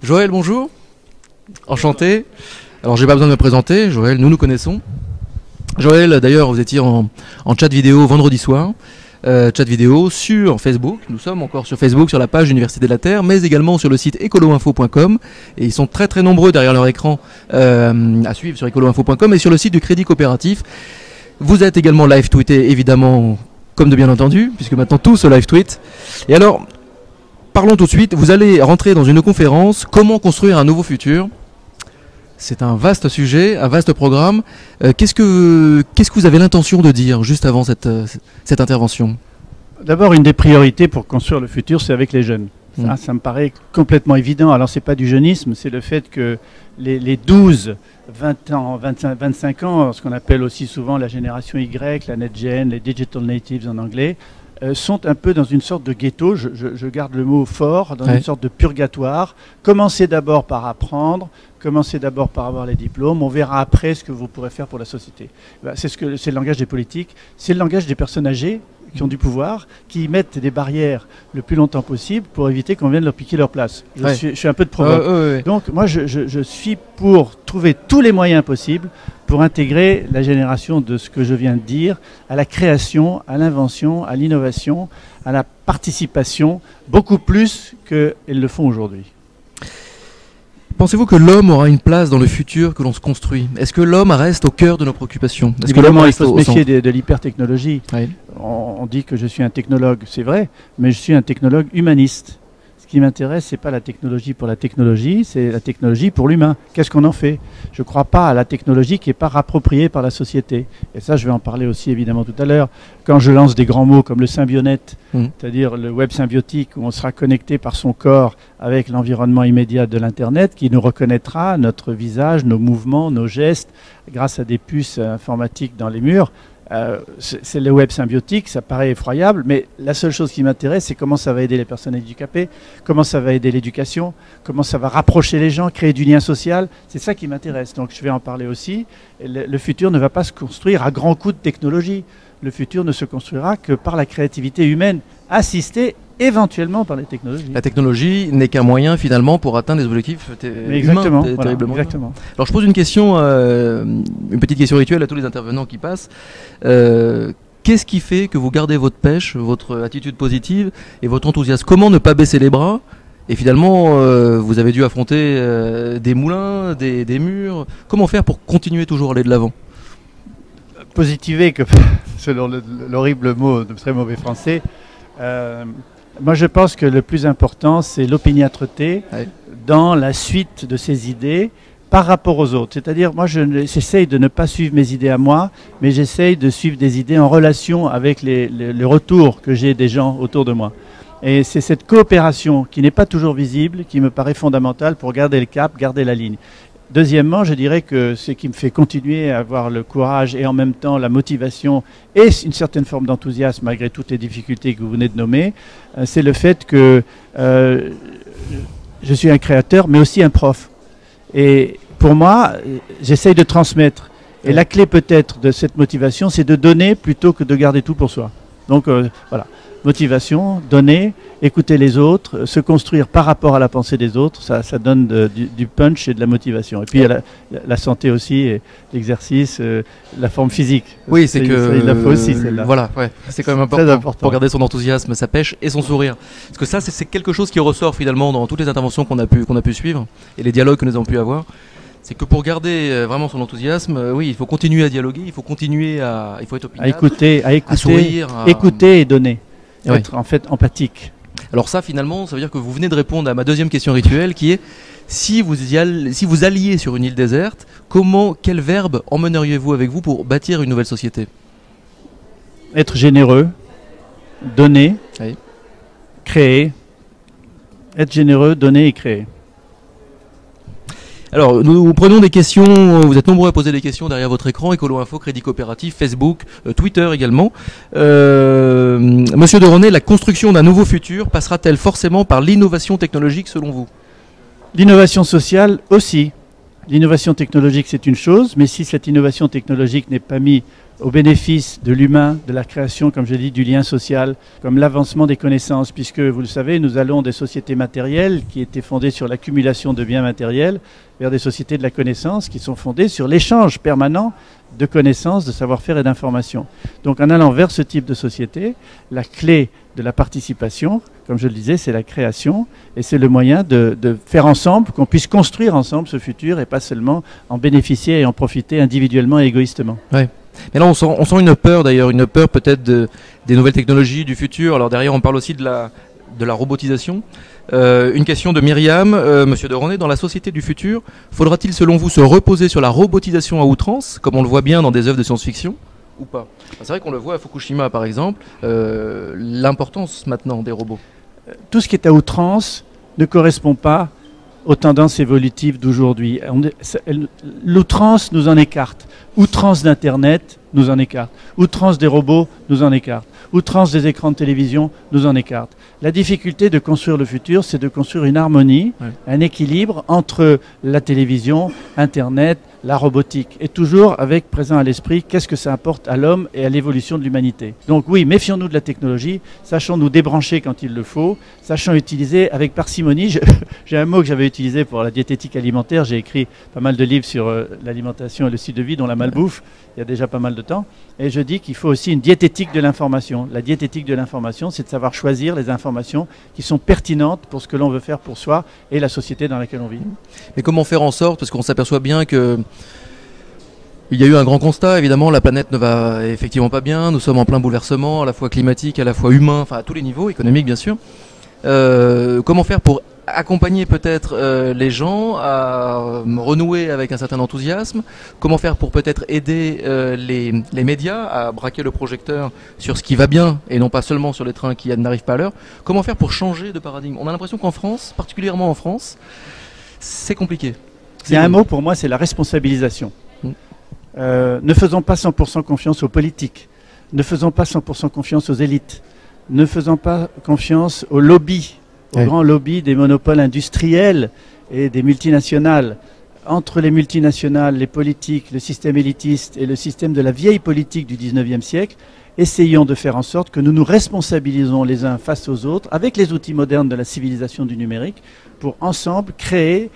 Joël, bonjour. Enchanté. Alors, j'ai pas besoin de me présenter. Joël, nous nous connaissons. Joël, d'ailleurs, vous étiez en chat vidéo vendredi soir. Chat vidéo sur Facebook. Nous sommes encore sur Facebook, sur la page Université de la Terre, mais également sur le site ecoloinfo.com. Et ils sont très très nombreux derrière leur écran à suivre sur ecoloinfo.com et sur le site du Crédit Coopératif. Vous êtes également live tweeté, évidemment, comme de bien entendu, puisque maintenant tout se live tweet. Et alors, parlons tout de suite. Vous allez rentrer dans une conférence, comment construire un nouveau futur. C'est un vaste sujet, un vaste programme. Qu'est-ce que vous avez l'intention de dire juste avant cette intervention? D'abord, une des priorités pour construire le futur, c'est avec les jeunes. Ça me paraît complètement évident. Alors, c'est pas du jeunisme, c'est le fait que les 12, 20 ans, 25 ans, ce qu'on appelle aussi souvent la génération Y, la NetGen, les Digital Natives en anglais, sont un peu dans une sorte de ghetto, je garde le mot fort, dans une sorte de purgatoire. Commencez d'abord par apprendre, commencez d'abord par avoir les diplômes, on verra après ce que vous pourrez faire pour la société. C'est le langage des politiques, c'est le langage des personnes âgées qui ont du pouvoir, qui mettent des barrières le plus longtemps possible pour éviter qu'on vienne leur piquer leur place. Je suis un peu de provoque. Donc moi je suis pour trouver tous les moyens possibles pour intégrer la génération de ce que je viens de dire à la création, à l'invention, à l'innovation, à la participation, beaucoup plus qu'elles le font aujourd'hui. Pensez-vous que l'homme aura une place dans le futur que l'on se construit? Est-ce que l'homme reste au cœur de nos préoccupations? Est-ce que l'homme reste il faut se méfier de l'hypertechnologie. On dit que je suis un technologue, c'est vrai, mais je suis un technologue humaniste. Ce qui m'intéresse, c'est pas la technologie pour la technologie, c'est la technologie pour l'humain. Qu'est-ce qu'on en fait? Je ne crois pas à la technologie qui n'est pas rappropriée par la société. Et ça, je vais en parler aussi évidemment tout à l'heure. Quand je lance des grands mots comme le symbionet, c'est-à-dire le web symbiotique, où on sera connecté par son corps avec l'environnement immédiat de l'Internet, qui nous reconnaîtra notre visage, nos mouvements, nos gestes, grâce à des puces informatiques dans les murs. C'est le web symbiotique, ça paraît effroyable, mais la seule chose qui m'intéresse, c'est comment ça va aider les personnes handicapées, comment ça va aider l'éducation, comment ça va rapprocher les gens, créer du lien social. C'est ça qui m'intéresse, donc je vais en parler aussi. Le futur ne va pas se construire à grands coups de technologie. Le futur ne se construira que par la créativité humaine, assistée éventuellement par les technologies. La technologie n'est qu'un moyen finalement pour atteindre des objectifs exactement, humains, terriblement. Exactement. Alors je pose une question, une petite question rituelle à tous les intervenants qui passent. Qu'est-ce qui fait que vous gardez votre pêche, votre attitude positive et votre enthousiasme? Comment ne pas baisser les bras? Et finalement, vous avez dû affronter des moulins, des murs. Comment faire pour continuer toujours à aller de l'avant? Positiver, selon l'horrible mot de très mauvais français. Moi, je pense que le plus important, c'est l'opiniâtreté dans la suite de ces idées par rapport aux autres. C'est-à-dire, moi, j'essaye de ne pas suivre mes idées à moi, mais j'essaye de suivre des idées en relation avec le retour que j'ai des gens autour de moi. Et c'est cette coopération qui n'est pas toujours visible, qui me paraît fondamentale pour garder le cap, garder la ligne. Deuxièmement, je dirais que ce qui me fait continuer à avoir le courage et en même temps la motivation et une certaine forme d'enthousiasme malgré toutes les difficultés que vous venez de nommer, c'est le fait que je suis un créateur mais aussi un prof. Et pour moi, j'essaye de transmettre. Et la clé peut-être de cette motivation, c'est de donner plutôt que de garder tout pour soi. Donc voilà. Motivation, donner, écouter les autres, se construire par rapport à la pensée des autres, ça donne du punch et de la motivation. Et puis il y a la santé aussi, et l'exercice, la forme physique. Oui, c'est que il la faut aussi celle-là. Voilà, c'est quand même important pour garder son enthousiasme, sa pêche et son sourire. Parce que ça, c'est quelque chose qui ressort finalement dans toutes les interventions qu'on a pu suivre et les dialogues que nous avons pu avoir. C'est que pour garder vraiment son enthousiasme, oui, il faut continuer à dialoguer, il faut continuer il faut être opiniâtre, à sourire, écouter et donner. Être en fait empathique. Alors ça finalement, ça veut dire que vous venez de répondre à ma deuxième question rituelle qui est si vous alliez sur une île déserte, quel verbe emmèneriez-vous avec vous pour bâtir une nouvelle société? Être généreux, donner, créer. Être généreux, donner et créer. Alors, nous prenons des questions, vous êtes nombreux à poser des questions derrière votre écran, Écolo Info, Crédit Coopératif, Facebook, Twitter également. Monsieur de René, la construction d'un nouveau futur passera-t-elle forcément par l'innovation technologique selon vous? L'innovation sociale aussi. L'innovation technologique, c'est une chose, mais si cette innovation technologique n'est pas mise au bénéfice de l'humain, de la création, comme je dis, du lien social, comme l'avancement des connaissances, puisque, vous le savez, nous allons des sociétés matérielles qui étaient fondées sur l'accumulation de biens matériels vers des sociétés de la connaissance qui sont fondées sur l'échange permanent de connaissances, de savoir-faire et d'informations. Donc en allant vers ce type de société, la clé de la participation, comme je le disais, c'est la création et c'est le moyen de faire ensemble, qu'on puisse construire ensemble ce futur et pas seulement en bénéficier et en profiter individuellement et égoïstement. Ouais. Mais là, on sent une peur d'ailleurs, une peur peut-être des nouvelles technologies du futur. Alors derrière, on parle aussi de la robotisation. Une question de Myriam, Monsieur de René, dans la société du futur, faudra-t-il selon vous se reposer sur la robotisation à outrance, comme on le voit bien dans des œuvres de science-fiction, ou pas? C'est vrai qu'on le voit à Fukushima par exemple, l'importance maintenant des robots. Tout ce qui est à outrance ne correspond pas aux tendances évolutives d'aujourd'hui. L'outrance nous en écarte. Outrance d'Internet nous en écarte. Outrance des robots nous en écarte. Outrance des écrans de télévision nous en écarte. La difficulté de construire le futur, c'est de construire une harmonie, un équilibre entre la télévision, Internet, la robotique, et toujours avec présent à l'esprit qu'est-ce que ça apporte à l'homme et à l'évolution de l'humanité. Donc oui, méfions-nous de la technologie, sachons nous débrancher quand il le faut, sachons utiliser avec parcimonie. J'ai un mot que j'avais utilisé pour la diététique alimentaire, j'ai écrit pas mal de livres sur l'alimentation et le style de vie, dont la malbouffe, il y a déjà pas mal de temps, et je dis qu'il faut aussi une diététique de l'information. La diététique de l'information, c'est de savoir choisir les informations qui sont pertinentes pour ce que l'on veut faire pour soi et la société dans laquelle on vit. Mais comment faire en sorte, parce qu'on s'aperçoit bien que il y a eu un grand constat, évidemment, la planète ne va effectivement pas bien, nous sommes en plein bouleversement, à la fois climatique, à la fois humain, enfin à tous les niveaux, économiques bien sûr. Comment faire pour accompagner peut-être les gens à renouer avec un certain enthousiasme? Comment faire pour peut-être aider les médias à braquer le projecteur sur ce qui va bien et non pas seulement sur les trains qui n'arrivent pas à l'heure? Comment faire pour changer de paradigme? On a l'impression qu'en France, particulièrement en France, c'est compliqué. Il y a un mot pour moi, c'est la responsabilisation. Ne faisons pas 100% confiance aux politiques, ne faisons pas 100% confiance aux élites, ne faisons pas confiance aux lobbies, aux grands lobbies des monopoles industriels et des multinationales. Entre les multinationales, les politiques, le système élitiste et le système de la vieille politique du 19e siècle, essayons de faire en sorte que nous nous responsabilisons les uns face aux autres avec les outils modernes de la civilisation du numérique pour ensemble créer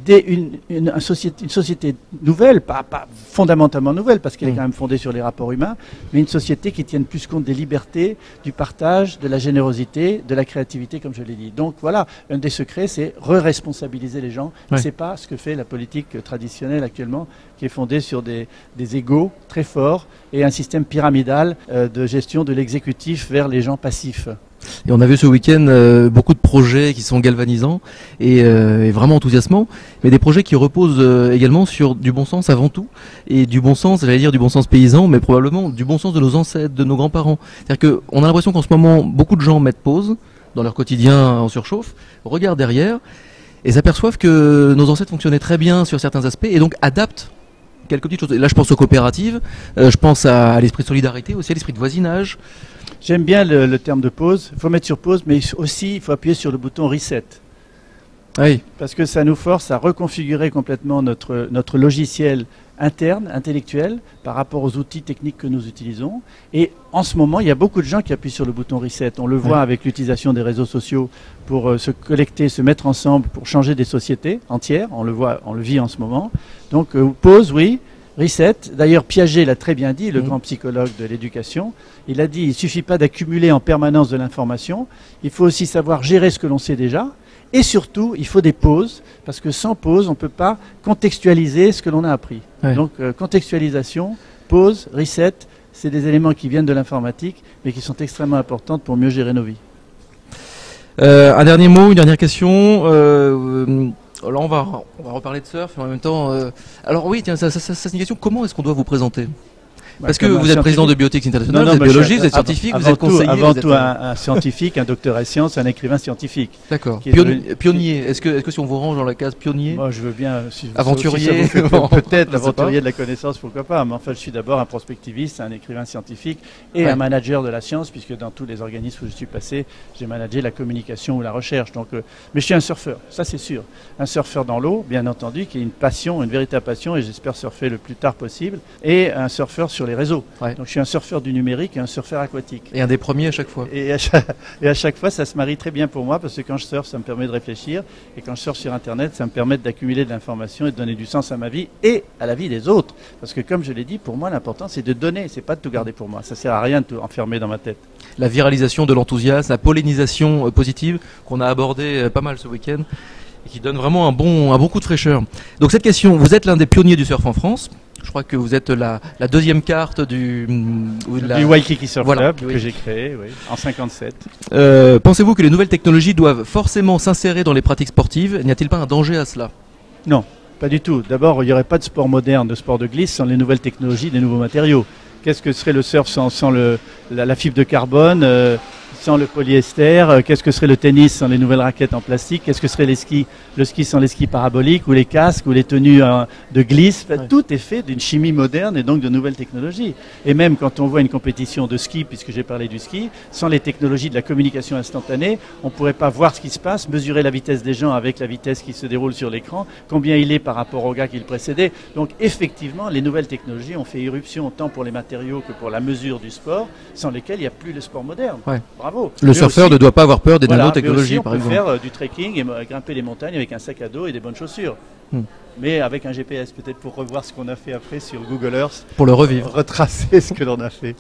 une société nouvelle, pas fondamentalement nouvelle, parce qu'elle est quand même fondée sur les rapports humains, mais une société qui tienne plus compte des libertés, du partage, de la générosité, de la créativité, comme je l'ai dit. Donc voilà, un des secrets, c'est re-responsabiliser les gens. Ouais. C'est pas ce que fait la politique traditionnelle actuellement, qui est fondée sur des égos très forts et un système pyramidal de gestion de l'exécutif vers les gens passifs. Et on a vu ce week-end beaucoup de projets qui sont galvanisants et vraiment enthousiasmants, mais des projets qui reposent également sur du bon sens avant tout, et du bon sens, j'allais dire du bon sens paysan, mais probablement du bon sens de nos ancêtres, de nos grands-parents. C'est-à-dire qu'on a l'impression qu'en ce moment, beaucoup de gens mettent pause dans leur quotidien en surchauffe, regardent derrière et s'aperçoivent que nos ancêtres fonctionnaient très bien sur certains aspects et donc adaptent quelques petites choses. Et là, je pense aux coopératives, je pense à l'esprit de solidarité, aussi à l'esprit de voisinage. J'aime bien le terme de pause. Il faut mettre sur pause, mais aussi il faut appuyer sur le bouton reset. Oui. Parce que ça nous force à reconfigurer complètement notre logiciel interne, intellectuel, par rapport aux outils techniques que nous utilisons. Et en ce moment, il y a beaucoup de gens qui appuient sur le bouton reset. On le voit avec l'utilisation des réseaux sociaux pour se collecter, se mettre ensemble, pour changer des sociétés entières. On le vit en ce moment. Donc pause, oui. Reset. D'ailleurs, Piaget l'a très bien dit, le grand psychologue de l'éducation. Il a dit, il ne suffit pas d'accumuler en permanence de l'information, il faut aussi savoir gérer ce que l'on sait déjà, et surtout, il faut des pauses, parce que sans pause, on ne peut pas contextualiser ce que l'on a appris. Ouais. Donc, contextualisation, pause, reset, c'est des éléments qui viennent de l'informatique, mais qui sont extrêmement importants pour mieux gérer nos vies. Un dernier mot, une dernière question. Là, on va reparler de surf, mais en même temps... Alors oui, tiens, ça c'est une question. Comment est-ce qu'on doit vous présenter ? Parce que vous êtes président de Biotics International, vous êtes biologiste, vous êtes scientifique, vous êtes conseiller. Avant tout, un scientifique, un docteur en sciences, un écrivain scientifique. D'accord. Pionnier. Est-ce que si on vous range dans la case pionnier ? Moi, je veux bien. Aventurier. Peut-être aventurier de la connaissance, pourquoi pas. Mais enfin, je suis d'abord un prospectiviste, un écrivain scientifique et un manager de la science, puisque dans tous les organismes où je suis passé, j'ai managé la communication ou la recherche. Donc, mais je suis un surfeur, ça c'est sûr. Un surfeur dans l'eau, bien entendu, qui est une passion, une véritable passion, et j'espère surfer le plus tard possible. Et un surfeur sur les réseaux. Ouais. Donc je suis un surfeur du numérique et un surfeur aquatique. Et un des premiers à chaque fois. Et à chaque fois, ça se marie très bien pour moi parce que quand je surfe, ça me permet de réfléchir. Et quand je surfe sur Internet, ça me permet d'accumuler de l'information et de donner du sens à ma vie et à la vie des autres. Parce que comme je l'ai dit, pour moi, l'important, c'est de donner, c'est pas de tout garder pour moi. Ça sert à rien de tout enfermer dans ma tête. La viralisation de l'enthousiasme, la pollinisation positive qu'on a abordé pas mal ce week-end et qui donne vraiment un bon coup de fraîcheur. Donc cette question, vous êtes l'un des pionniers du surf en France. Je crois que vous êtes la deuxième carte du Waikiki Surf voilà, Club que j'ai créé en 57. Pensez-vous que les nouvelles technologies doivent forcément s'insérer dans les pratiques sportives? N'y a-t-il pas un danger à cela? Non, pas du tout. D'abord, il n'y aurait pas de sport moderne, de sport de glisse sans les nouvelles technologies, des nouveaux matériaux. Qu'est-ce que serait le surf sans la fibre de carbone, sans le polyester? Qu'est-ce que serait le tennis sans les nouvelles raquettes en plastique? Qu'est-ce que serait le ski sans les skis paraboliques ou les casques ou les tenues de glisse? Enfin, tout est fait d'une chimie moderne et donc de nouvelles technologies. Et même quand on voit une compétition de ski, puisque j'ai parlé du ski, sans les technologies de la communication instantanée, on ne pourrait pas voir ce qui se passe, mesurer la vitesse des gens avec la vitesse qui se déroule sur l'écran, combien il est par rapport au gars qui le précédait. Donc effectivement, les nouvelles technologies ont fait irruption tant pour les matériaux que pour la mesure du sport, sans lesquels il n'y a plus le sport moderne. Ouais. Bravo. Le surfeur ne doit pas avoir peur des nanotechnologies, par exemple. On peut exemple. faire du trekking et grimper les montagnes avec un sac à dos et des bonnes chaussures. Mais avec un GPS, peut-être pour revoir ce qu'on a fait après sur Google Earth. Pour le revivre. Retracer ce que l'on a fait.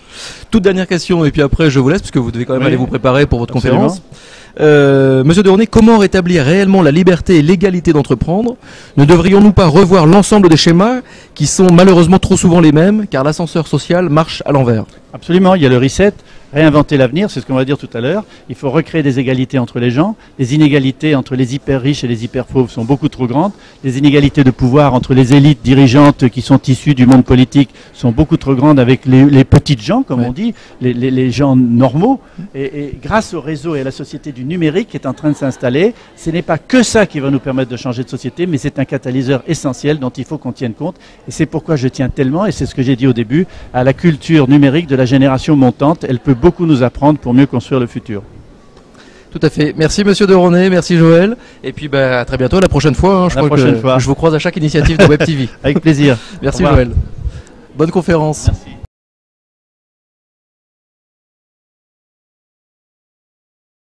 Toute dernière question, et puis après je vous laisse, parce que vous devez quand même aller vous préparer pour votre Absolument. conférence. Monsieur Deroné, comment rétablir réellement la liberté et l'égalité d'entreprendre? Ne devrions-nous pas revoir l'ensemble des schémas qui sont malheureusement trop souvent les mêmes, car l'ascenseur social marche à l'envers? Absolument, il y a le reset, réinventer l'avenir, c'est ce qu'on va dire tout à l'heure. Il faut recréer des égalités entre les gens. Les inégalités entre les hyper riches et les hyper pauvres sont beaucoup trop grandes. Les inégalités de pouvoir entre les élites dirigeantes qui sont issues du monde politique sont beaucoup trop grandes avec les petites gens, comme on dit, les gens normaux. Et grâce au réseau et à la société du numérique qui est en train de s'installer, ce n'est pas que ça qui va nous permettre de changer de société, mais c'est un catalyseur essentiel dont il faut qu'on tienne compte. Et c'est pourquoi je tiens tellement, et c'est ce que j'ai dit au début, à la culture numérique de la génération montante. Elle peut beaucoup nous apprendre pour mieux construire le futur. Tout à fait. Merci Monsieur Deroné, merci Joël. Et puis à très bientôt, la prochaine fois. Je crois que je vous croise à chaque initiative de Web TV. Avec plaisir. Merci Joël. Bonne conférence. Merci.